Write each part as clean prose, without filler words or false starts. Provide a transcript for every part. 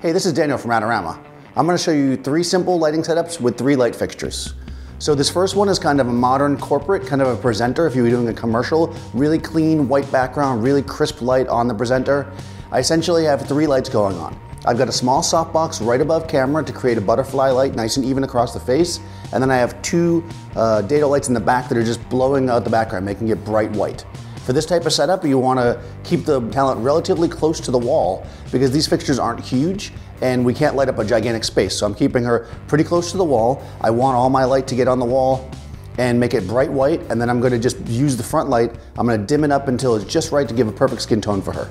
Hey, this is Daniel from Adorama. I'm going to show you 3 simple lighting setups with 3 light fixtures. So this first one is kind of a modern corporate, kind of a presenter if you were doing a commercial, really clean white background, really crisp light on the presenter. I essentially have 3 lights going on. I've got a small softbox right above camera to create a butterfly light nice and even across the face. And then I have 2 Dedolights in the back that are just blowing out the background, making it bright white. For this type of setup, you want to keep the talent relatively close to the wall because these fixtures aren't huge and we can't light up a gigantic space. So I'm keeping her pretty close to the wall. I want all my light to get on the wall and make it bright white, and then I'm going to just use the front light. I'm going to dim it up until it's just right to give a perfect skin tone for her.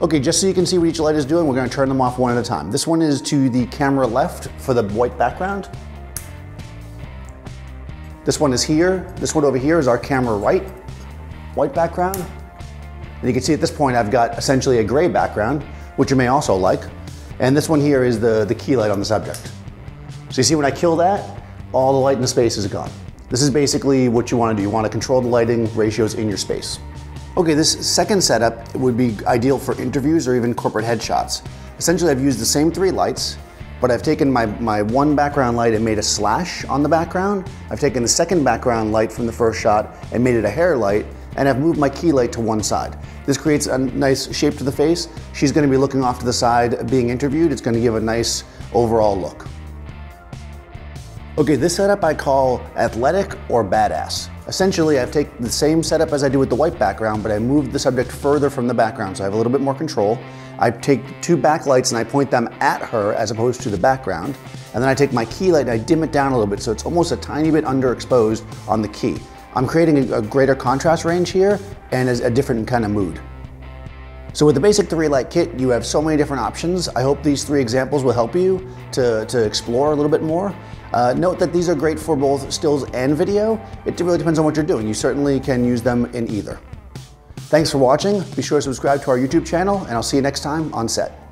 Okay, just so you can see what each light is doing, we're going to turn them off one at a time. This one is to the camera left for the white background. This one is here. This one over here is our camera right, white background. And you can see at this point I've got essentially a gray background, which you may also like. And this one here is the key light on the subject. So you see when I kill that, all the light in the space is gone. This is basically what you want to do. You want to control the lighting ratios in your space. Okay, this second setup would be ideal for interviews or even corporate headshots. Essentially I've used the same 3 lights, but I've taken my one background light and made a slash on the background. I've taken the second background light from the first shot and made it a hair light, and I've moved my key light to one side. This creates a nice shape to the face. She's going to be looking off to the side being interviewed. It's going to give a nice overall look. Okay, this setup I call athletic or badass. Essentially, I've taken the same setup as I do with the white background, but I moved the subject further from the background, so I have a little bit more control. I take 2 backlights and I point them at her as opposed to the background. And then I take my key light and I dim it down a little bit, so it's almost a tiny bit underexposed on the key. I'm creating a greater contrast range here and a different kind of mood. So with the basic 3 light kit, you have so many different options. I hope these 3 examples will help you to explore a little bit more. Note that these are great for both stills and video. It really depends on what you're doing. You certainly can use them in either. Thanks for watching. Be sure to subscribe to our YouTube channel, and I'll see you next time on set.